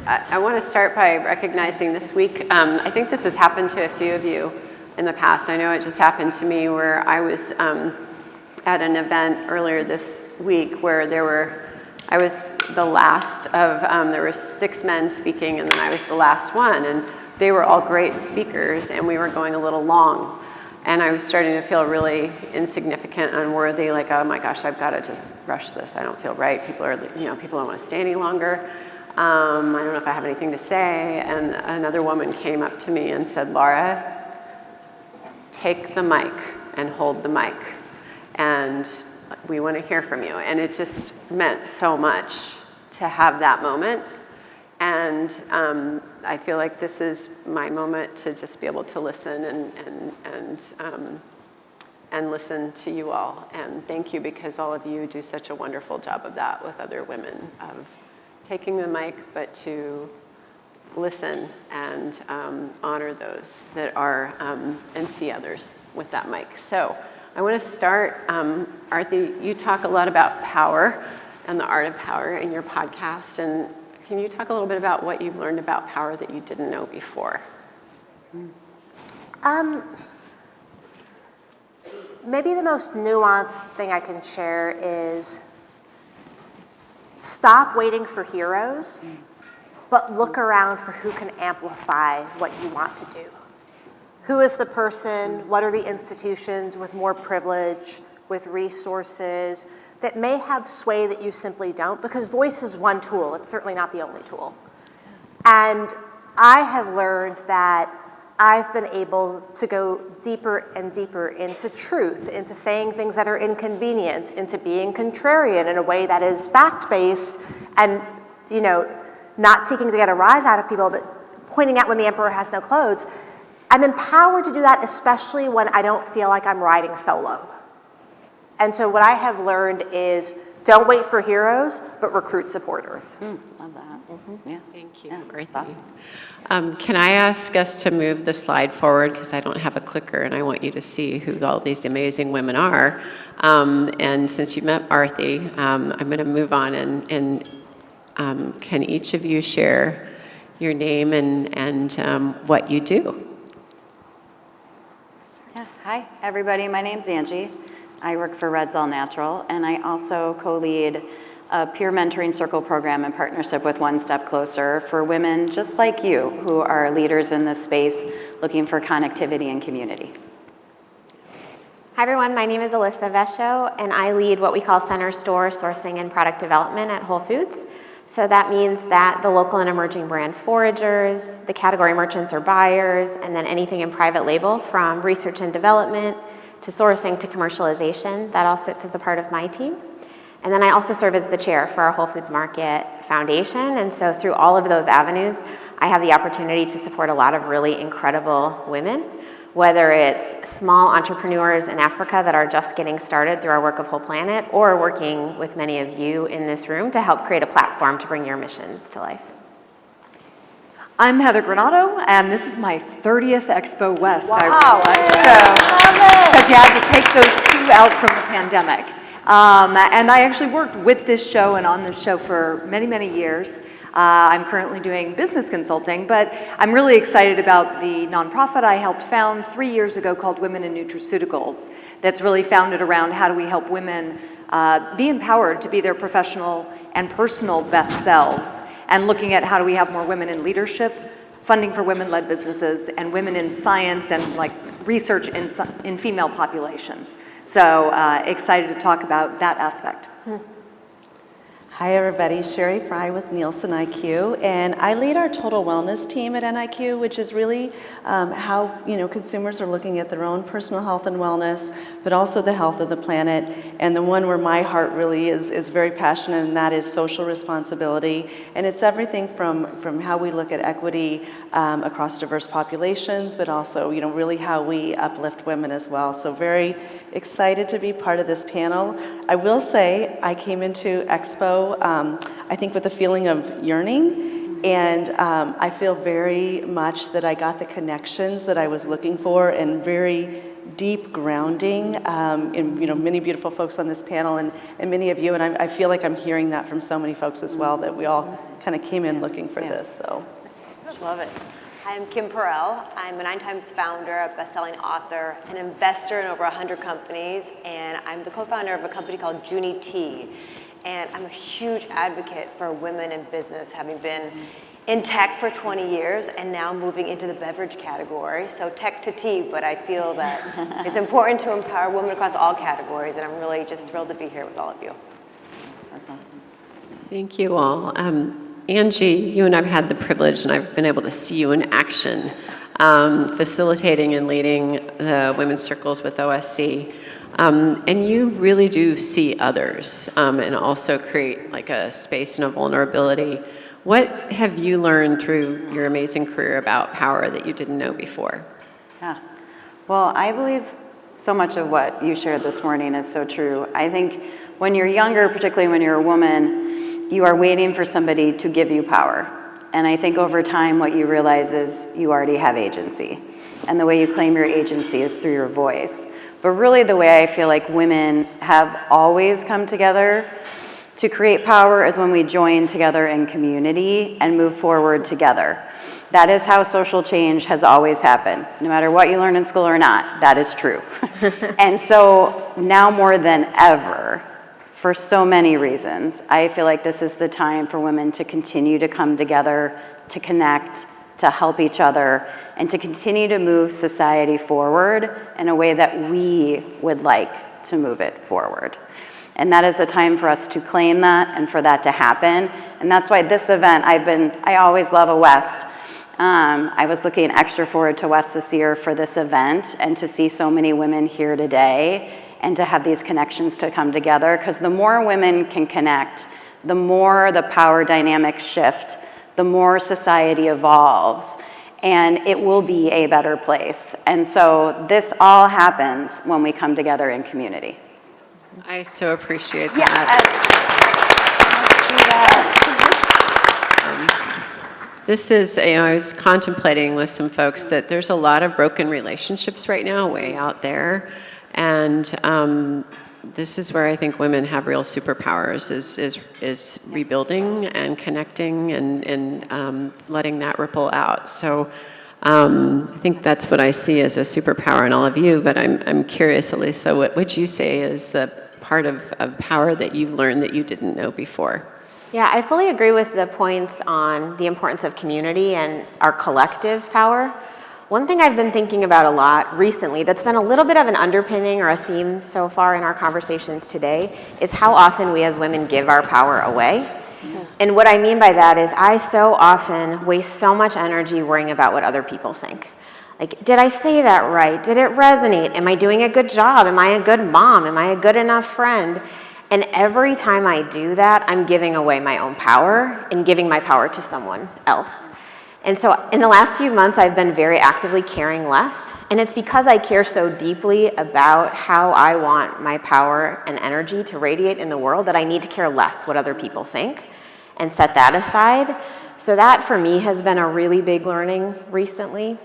I want to start by recognizing this week, I think this has happened to a few of you in the past. I know it just happened to me where I was at an event earlier this week where I was the last of, there were 6 men speaking, and then I was the last one, and they were all great speakers, and we were going a little long. And I was starting to feel really insignificant, unworthy, like, oh my gosh, I've got to just rush this. I don't feel right. People don't want to stay any longer. I don't know if I have anything to say. And another woman came up to me and said, Laura, take the mic and hold the mic. And we want to hear from you. And it just meant so much to have that moment. And I feel like this is my moment to just be able to listen and listen to you all. And thank you, because all of you do such a wonderful job of that with other women, of taking the mic, but to listen and honor those that are, and see others with that mic. So I want to start, Arthi, you talk a lot about power and the art of power in your podcast, and can you talk a little bit about what you've learned about power that you didn't know before? Maybe the most nuanced thing I can share is stop waiting for heroes, but look around for who can amplify what you want to do. Who is the person, what are the institutions with more privilege, with resources, that may have sway that you simply don't, because voice is one tool, it's certainly not the only tool. And I have learned that I've been able to go deeper and deeper into truth, into saying things that are inconvenient, into being contrarian in a way that is fact-based and, not seeking to get a rise out of people, but pointing out when the emperor has no clothes. I'm empowered to do that, especially when I don't feel like I'm riding solo. And so what I have learned is don't wait for heroes, but recruit supporters. Love that. Mm-hmm. Yeah. Thank you. Yeah, Arthi. Awesome. Can I ask us to move the slide forward, because I don't have a clicker and I want you to see who all these amazing women are. And since you met Arthi, I'm going to move on and can each of you share your name and what you do? Yeah. Hi, everybody. My name's Angie. I work for Red's All Natural, and I also co-lead a peer mentoring circle program in partnership with One Step Closer for women just like you who are leaders in this space looking for connectivity and community. Hi everyone, my name is Alyssa Vesho, and I lead what we call center store sourcing and product development at Whole Foods. So that means that the local and emerging brand foragers, the category merchants or buyers, and then anything in private label from research and development to sourcing to commercialization, that all sits as a part of my team. And then I also serve as the chair for our Whole Foods Market Foundation. And so through all of those avenues, I have the opportunity to support a lot of really incredible women, whether it's small entrepreneurs in Africa that are just getting started through our work of Whole Planet, or working with many of you in this room to help create a platform to bring your missions to life. I'm Heather Granato, and this is my 30th Expo West. Wow. Because you had to take those 2 out from the pandemic. And I actually worked with this show and on this show for many, many years. I'm currently doing business consulting, but I'm really excited about the nonprofit I helped found 3 years ago called Women in Nutraceuticals. That's really founded around how do we help women be empowered to be their professional and personal best selves, and looking at how do we have more women in leadership, funding for women-led businesses, and women in science and research in female populations. So excited to talk about that aspect. Hi everybody, Sherry Fry with Nielsen IQ, and I lead our total wellness team at NIQ, which is really how consumers are looking at their own personal health and wellness, but also the health of the planet. And the one where my heart really is very passionate, and that is social responsibility. And it's everything from how we look at equity across diverse populations, but also really how we uplift women as well. So very excited to be part of this panel. I will say I came into Expo I think with a feeling of yearning, and I feel very much that I got the connections that I was looking for, and very deep grounding in, many beautiful folks on this panel and many of you, and I feel like I'm hearing that from so many folks as well, that we all kind of came in looking for this, so. Love it. Hi, I'm Kim Perel. I'm a 9-times founder, a best-selling author, an investor in over 100 companies, and I'm the co-founder of a company called Junie Tea. And I'm a huge advocate for women in business, having been in tech for 20 years and now moving into the beverage category. So tech to tea, but I feel that it's important to empower women across all categories, and I'm really just thrilled to be here with all of you. That's awesome. Thank you all. Angie, you and I've had the privilege, and I've been able to see you in action, facilitating and leading the women's circles with OSC. And you really do see others and also create like a space and a vulnerability. What have you learned through your amazing career about power that you didn't know before? Yeah. Well, I believe so much of what you shared this morning is so true. I think when you're younger, particularly when you're a woman, you are waiting for somebody to give you power. And I think over time, what you realize is you already have agency. And the way you claim your agency is through your voice. But really the way I feel like women have always come together to create power is when we join together in community and move forward together. That is how social change has always happened. No matter what you learn in school or not, that is true. And so now more than ever, for so many reasons, I feel like this is the time for women to continue to come together, to connect, to help each other, and to continue to move society forward in a way that we would like to move it forward. And that is a time for us to claim that and for that to happen. And that's why this event, I always love a West. I was looking extra forward to West this year for this event and to see so many women here today and to have these connections to come together. Because the more women can connect, the more the power dynamics shift, the more society evolves, and it will be a better place. And so this all happens when we come together in community. I so appreciate Yes. that. This is, I was contemplating with some folks that there's a lot of broken relationships right now way out there. And this is where I think women have real superpowers, is rebuilding and connecting and letting that ripple out. So I think that's what I see as a superpower in all of you, but I'm curious, Elisa, what would you say is the part of power that you've learned that you didn't know before? Yeah, I fully agree with the points on the importance of community and our collective power. One thing I've been thinking about a lot recently that's been a little bit of an underpinning or a theme so far in our conversations today is how often we as women give our power away. Mm-hmm. And what I mean by that is I so often waste so much energy worrying about what other people think. Like, did I say that right? Did it resonate? Am I doing a good job? Am I a good mom? Am I a good enough friend? And every time I do that, I'm giving away my own power and giving my power to someone else. And so in the last few months, I've been very actively caring less. And it's because I care so deeply about how I want my power and energy to radiate in the world that I need to care less what other people think and set that aside. So that for me has been a really big learning recently.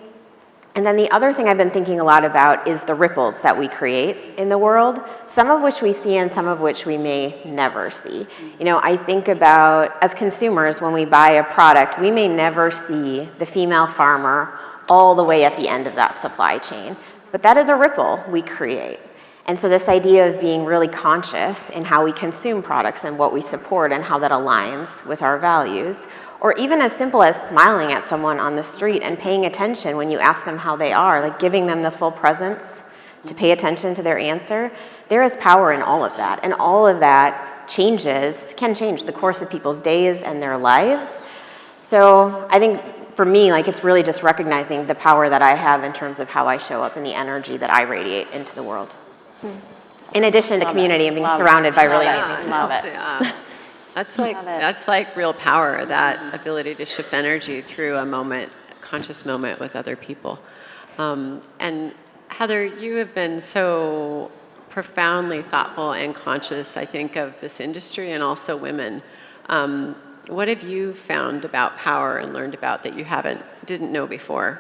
And then the other thing I've been thinking a lot about is the ripples that we create in the world, some of which we see and some of which we may never see. You know, I think about, as consumers, when we buy a product, we may never see the female farmer all the way at the end of that supply chain. But that is a ripple we create. And so this idea of being really conscious in how we consume products and what we support and how that aligns with our values, or even as simple as smiling at someone on the street and paying attention when you ask them how they are, like giving them the full presence to pay attention to their answer, there is power in all of that. And all of that can change the course of people's days and their lives. So I think for me, like, it's really just recognizing the power that I have in terms of how I show up and the energy that I radiate into the world. In addition to community and being surrounded by really amazing people. Love it. Yeah. That's like real power, that ability to shift energy through a moment, a conscious moment with other people. And Heather, you have been so profoundly thoughtful and conscious, I think, of this industry and also women. What have you found about power and learned about that you didn't know before?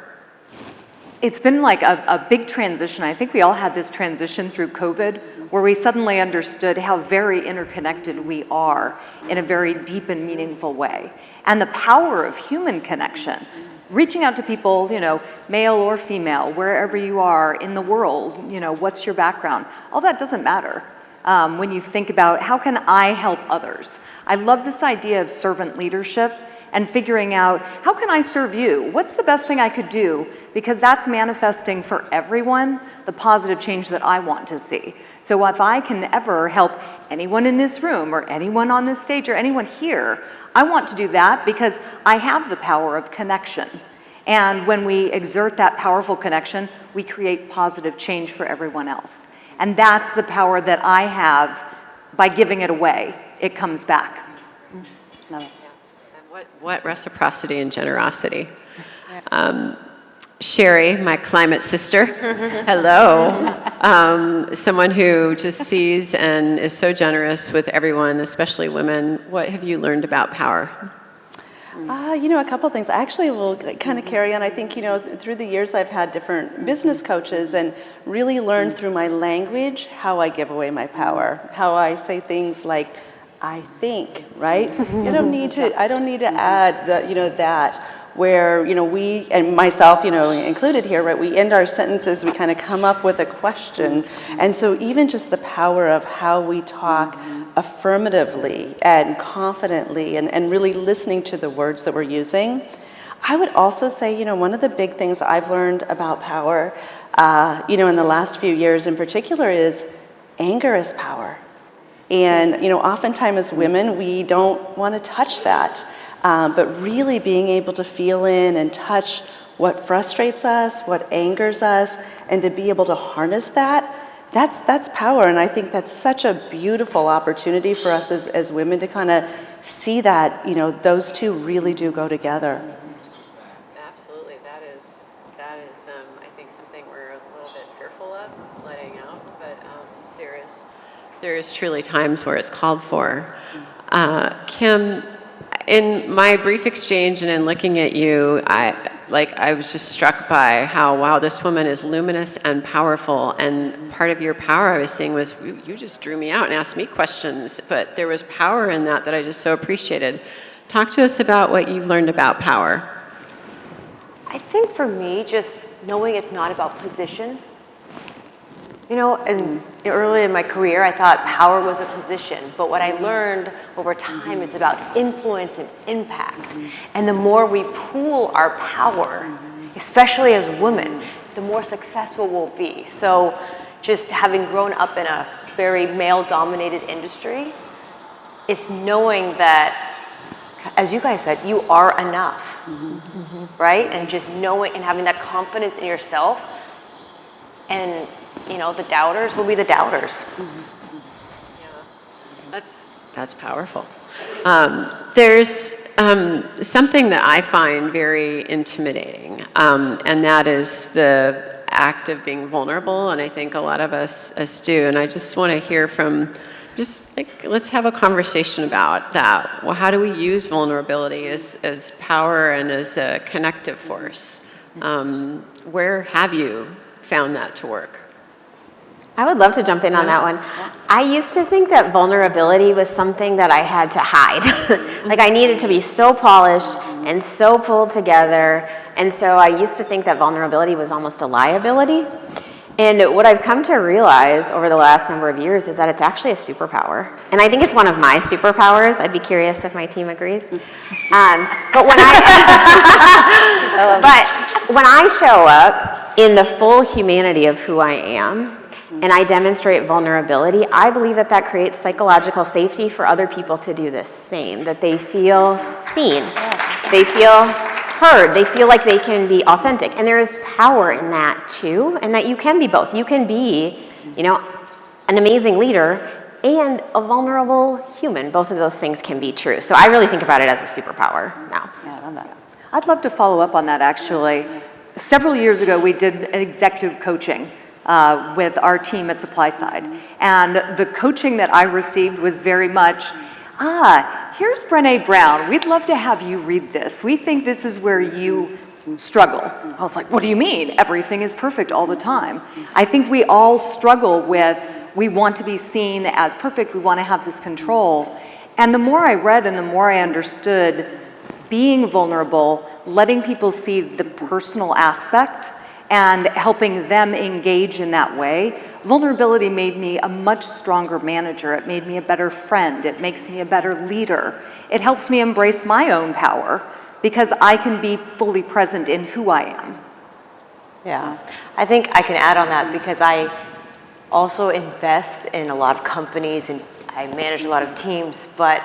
it's been like a big transition. I think we all had this transition through COVID where we suddenly understood how very interconnected we are in a very deep and meaningful way. And the power of human connection, reaching out to people, male or female, wherever you are in the world, what's your background? All that doesn't matter when you think about how can I help others? I love this idea of servant leadership and figuring out how can I serve you? What's the best thing I could do? Because that's manifesting for everyone the positive change that I want to see. So if I can ever help anyone in this room or anyone on this stage or anyone here, I want to do that because I have the power of connection. And when we exert that powerful connection, we create positive change for everyone else. And that's the power that I have by giving it away. It comes back. Love it. What reciprocity and generosity. Sherry, my climate sister, hello. Someone who just sees and is so generous with everyone, especially women. What have you learned about power? A couple things. I actually will kind of carry on. I think, through the years I've had different business coaches and really learned through my language how I give away my power, how I say things like, I think, right? I don't need to add that where, we, and myself, included here, right? We end our sentences, we kind of come up with a question. And so even just the power of how we talk affirmatively and confidently and really listening to the words that we're using. I would also say, one of the big things I've learned about power, in the last few years in particular is anger is power. And, oftentimes as women, we don't want to touch that. But really being able to feel in and touch what frustrates us, what angers us, and to be able to harness that's power. And I think that's such a beautiful opportunity for us as women to kind of see that, those two really do go together. Absolutely. That is I think something we're a little bit fearful of letting out, but there is truly times where it's called for. Kim, in my brief exchange and in looking at you, I was just struck by how, wow, this woman is luminous and powerful. And part of your power I was seeing was you just drew me out and asked me questions, but there was power in that I just so appreciated. Talk to us about what you've learned about power. I think for me, just knowing it's not about position. And early in my career, I thought power was a position, but what I learned over time is about influence and impact. And the more we pool our power, especially as women, the more successful we'll be. So just having grown up in a very male-dominated industry, it's knowing that, as you guys said, you are enough, right? And just knowing and having that confidence in yourself, and the doubters will be the doubters. Yeah, that's powerful. There's something that I find very intimidating, and that is the act of being vulnerable, and I think a lot of us do. And I just want to hear from, let's have a conversation about that. Well, how do we use vulnerability as power and as a connective force? Where have you found that to work? I would love to jump in on that one. I used to think that vulnerability was something that I had to hide. Like I needed to be so polished and so pulled together. And so I used to think that vulnerability was almost a liability. And what I've come to realize over the last number of years is that it's actually a superpower. And I think it's one of my superpowers. I'd be curious if my team agrees. But when I show up in the full humanity of who I am, and I demonstrate vulnerability, I believe that creates psychological safety for other people to do the same, that they feel seen, they feel heard, they feel like they can be authentic. And there is power in that too, and that you can be both. You can be, an amazing leader and a vulnerable human. Both of those things can be true. So I really think about it as a superpower now. Yeah, I love that. I'd love to follow up on that actually. Several years ago, we did an executive coaching with our team at Supply Side. And the coaching that I received was very much, here's Brené Brown. We'd love to have you read this. We think this is where you struggle. I was like, what do you mean? Everything is perfect all the time. I think we all struggle with, we want to be seen as perfect, we want to have this control. And the more I read and the more I understood being vulnerable, letting people see the personal aspect and helping them engage in that way, vulnerability made me a much stronger manager. It made me a better friend. It makes me a better leader. It helps me embrace my own power because I can be fully present in who I am. Yeah, I think I can add on that because I also invest in a lot of companies and I manage a lot of teams, but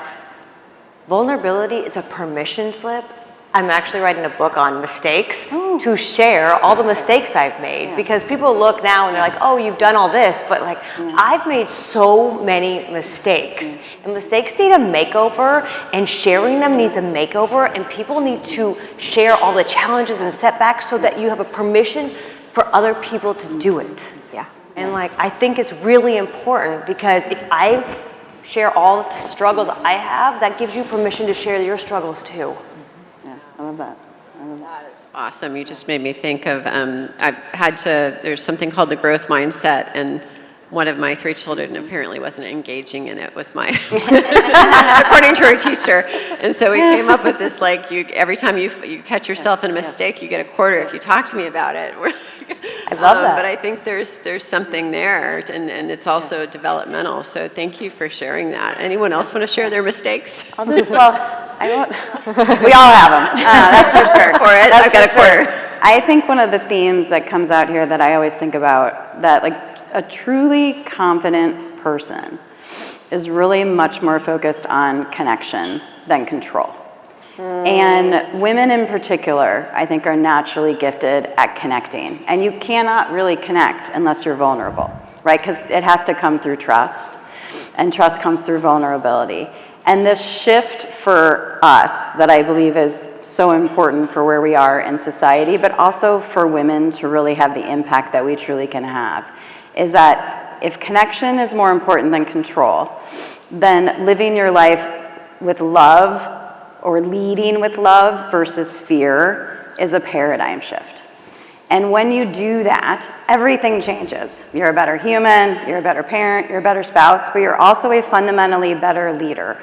vulnerability is a permission slip. I'm actually writing a book on mistakes to share all the mistakes I've made because people look now and they're like, oh, you've done all this, but like I've made so many mistakes and mistakes need a makeover and sharing them needs a makeover and people need to share all the challenges and setbacks so that you have a permission for other people to do it. Yeah. And like, I think it's really important because if I share all the struggles I have, that gives you permission to share your struggles too. I love that. That is awesome. You just made me think of, there's something called the growth mindset, and one of my 3 children apparently wasn't engaging in it with my, according to her teacher. And so we came up with this, like, every time you catch yourself in a mistake, you get a quarter if you talk to me about it. I love that. But I think there's something there, and it's also developmental. So thank you for sharing that. Anyone else want to share their mistakes? I'll just, well, we all have them, that's for sure. For it, I've got a quarter. I think one of the themes that comes out here that I always think about, that like a truly confident person is really much more focused on connection than control. And women in particular, I think, are naturally gifted at connecting. And you cannot really connect unless you're vulnerable, right? Because it has to come through trust, and trust comes through vulnerability. And this shift for us that I believe is so important for where we are in society, but also for women to really have the impact that we truly can have, is that if connection is more important than control, then living your life with love or leading with love versus fear is a paradigm shift. And when you do that, everything changes. You're a better human, you're a better parent, you're a better spouse, but you're also a fundamentally better leader.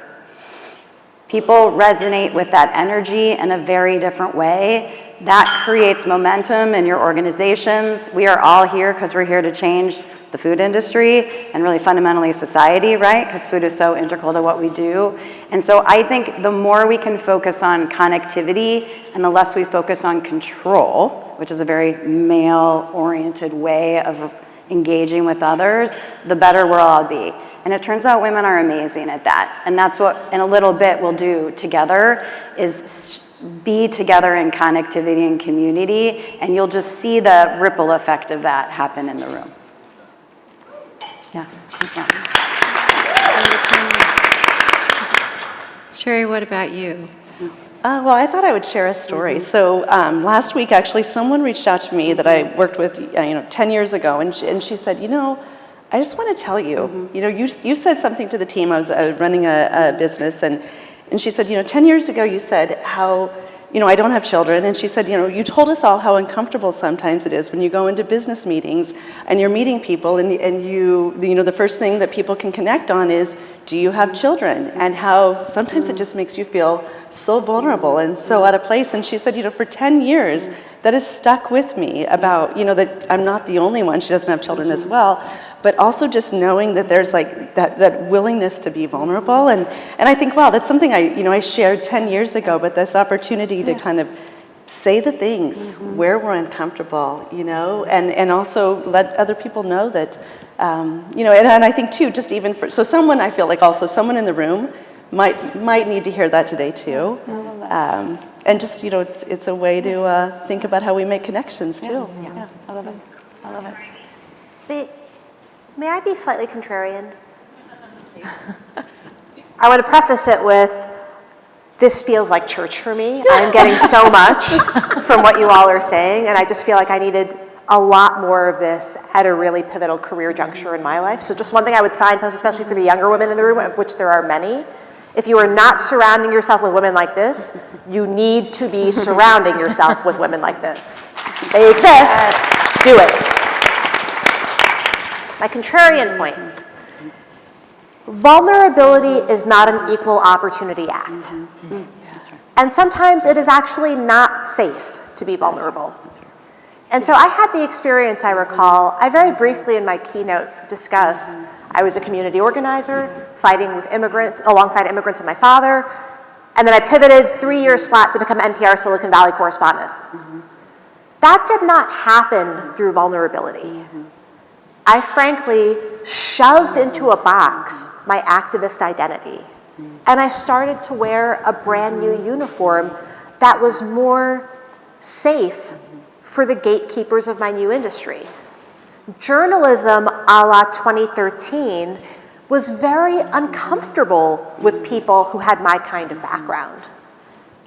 People resonate with that energy in a very different way. That creates momentum in your organizations. We are all here because we're here to change the food industry and really fundamentally society, right? Because food is so integral to what we do. And so I think the more we can focus on connectivity and the less we focus on control, which is a very male-oriented way of engaging with others, the better we'll all be. And it turns out women are amazing at that. And that's what, in a little bit, we'll do together, is be together in connectivity and community, and you'll just see the ripple effect of that happen in the room. Yeah. Sherry, what about you? Well, I thought I would share a story. So last week, actually, someone reached out to me that I worked with 10 years ago, and she said, I just want to tell you, you said something to the team. I was running a business, and she said, 10 years ago you said how, I don't have children, and she said, you told us all how uncomfortable sometimes it is when you go into business meetings and you're meeting people and the first thing that people can connect on is, do you have children? And how sometimes it just makes you feel so vulnerable and so out of place. And she said, for 10 years, that has stuck with me about, that I'm not the only one. She doesn't have children as well. But also just knowing that there's like that willingness to be vulnerable. And I think, wow, that's something I shared 10 years ago, but this opportunity to kind of say the things where we're uncomfortable, and also let other people know that, and I think too, just even so someone, I feel like also someone in the room might need to hear that today too. And just, it's a way to think about how we make connections too. Yeah. I love it. I love it. May I be slightly contrarian? I want to preface it with, this feels like church for me. I'm getting so much from what you all are saying, and I just feel like I needed a lot more of this at a really pivotal career juncture in my life. So just one thing I would signpost, especially for the younger women in the room, of which there are many, If you are not surrounding yourself with women like this, you need to be surrounding yourself with women like this. They exist. Do it. My contrarian point. Vulnerability is not an equal opportunity act. And sometimes it is actually not safe to be vulnerable. And so I had the experience, I recall, I very briefly in my keynote discussed, I was a community organizer, fighting with immigrants, alongside immigrants and my father, and then I pivoted 3 years flat to become NPR Silicon Valley correspondent. That did not happen through vulnerability. I frankly shoved into a box my activist identity, and I started to wear a brand new uniform that was more safe for the gatekeepers of my new industry. Journalism a la 2013 was very uncomfortable with people who had my kind of background.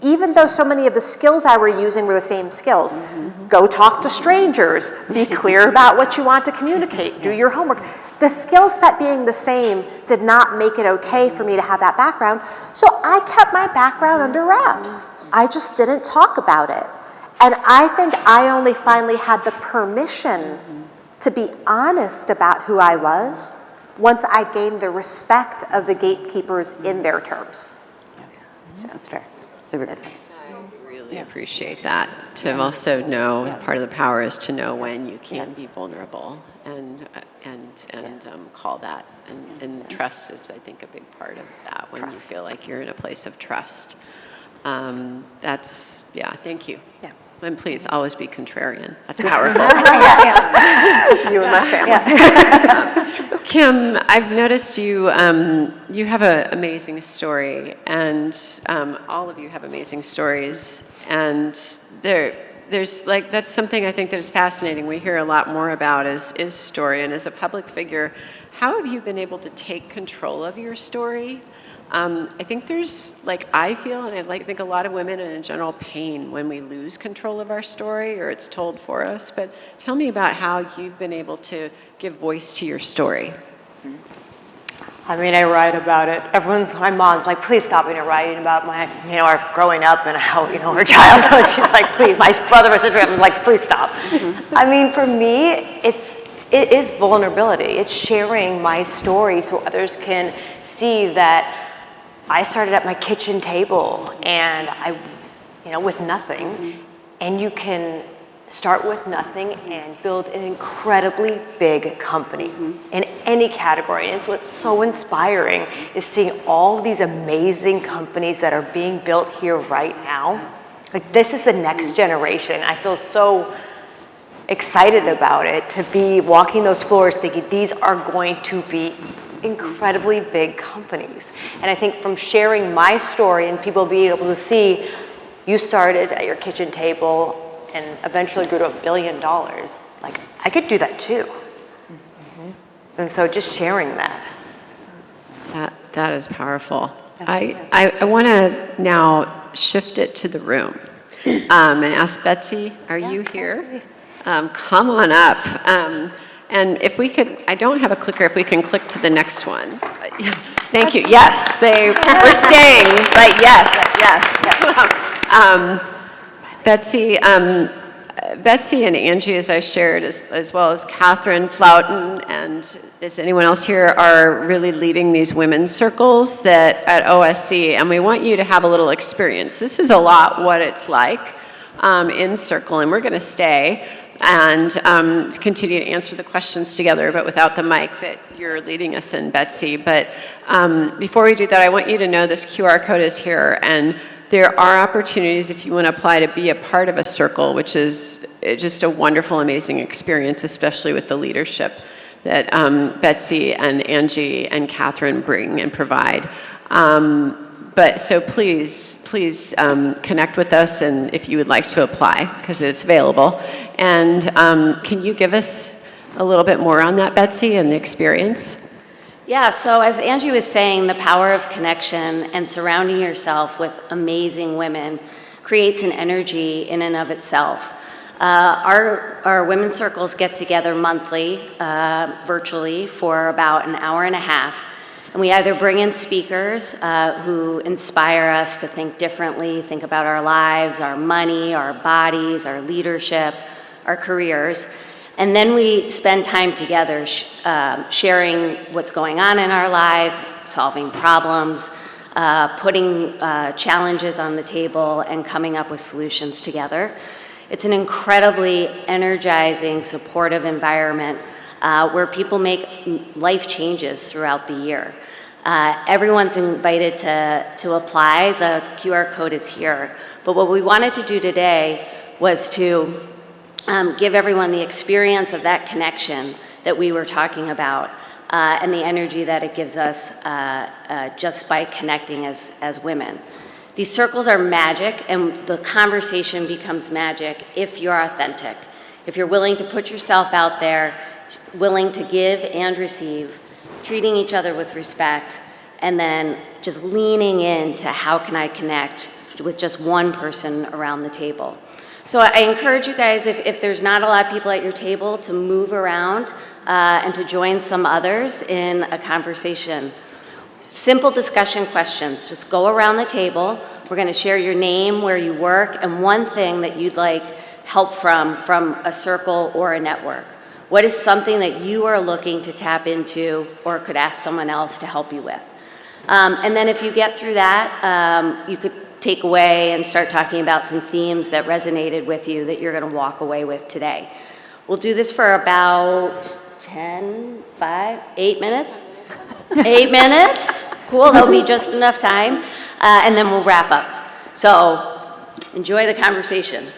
Even though so many of the skills I were using were the same skills. Go talk to strangers, be clear about what you want to communicate, do your homework. The skill set being the same did not make it okay for me to have that background, so I kept my background under wraps. I just didn't talk about it. And I think I only finally had the permission to be honest about who I was once I gained the respect of the gatekeepers in their terms. That's fair. Super good. I really appreciate that. To also know, part of the power is to know when you can be vulnerable and call that. And trust is, I think, a big part of that when you feel like you're in a place of trust. Thank you. Yeah. And please always be contrarian. That's powerful. You and my family. Kim, I've noticed you you have an amazing story, and all of you have amazing stories, and there's like, that's something I think that is fascinating. We hear a lot more about is story, and as a public figure, how have you been able to take control of your story? I think there's, I feel, and I think a lot of women in general pain when we lose control of our story or it's told for us, but tell me about how you've been able to give voice to your story. I mean, I write about it. My mom's like, please stop writing about our growing up and how, her childhood. She's like, please, my brother or sister, I'm like, please stop. I mean, for me, it is vulnerability. It's sharing my story so others can see that I started at my kitchen table and with nothing, and you can start with nothing and build an incredibly big company in any category. And it's what's so inspiring is seeing all these amazing companies that are being built here right now. This is the next generation. I feel so excited about it to be walking those floors thinking these are going to be incredibly big companies. And I think from sharing my story and people being able to see you started at your kitchen table and eventually grew to $1 billion, I could do that too. And so just sharing that. That is powerful. I want to now shift it to the room and ask Betsy, are you here? Come on up. And if we could, I don't have a clicker, if we can click to the next one. Thank you. Yes, they were staying, but yes. Betsy and Angie, as I shared, as well as Catherine Flouten, and is anyone else here, are really leading these women's circles at OSC, and we want you to have a little experience. This is a lot what it's like in Circle, and we're going to stay and continue to answer the questions together, but without the mic that you're leading us in, Betsy. But before we do that, I want you to know this QR code is here, and there are opportunities if you want to apply to be a part of a circle, which is just a wonderful, amazing experience, especially with the leadership that Betsy and Angie and Catherine bring and provide. But so please connect with us, and if you would like to apply, because it's available. And can you give us a little bit more on that, Betsy, and the experience? Yeah, so as Angie was saying, the power of connection and surrounding yourself with amazing women creates an energy in and of itself. Our women's circles get together monthly, virtually, for about an hour and a half. And we either bring in speakers who inspire us to think differently, think about our lives, our money, our bodies, our leadership, our careers. And then we spend time together sharing what's going on in our lives, solving problems, putting challenges on the table, and coming up with solutions together. It's an incredibly energizing, supportive environment where people make life changes throughout the year. Everyone's invited to apply. The QR code is here. But what we wanted to do today was to give everyone the experience of that connection that we were talking about and the energy that it gives us just by connecting as women. These circles are magic, and the conversation becomes magic if you're authentic, if you're willing to put yourself out there, willing to give and receive, treating each other with respect, and then just leaning into how can I connect with just one person around the table. So I encourage you guys, if there's not a lot of people at your table, to move around and to join some others in a conversation. Simple discussion questions. Just go around the table. We're going to share your name, where you work, and one thing that you'd like help from a circle or a network. What is something that you are looking to tap into or could ask someone else to help you with? And then if you get through that, you could take away and start talking about some themes that resonated with you that you're going to walk away with today. We'll do this for about 8 minutes. 8 minutes? Cool, that'll be just enough time. And then we'll wrap up. So enjoy the conversation.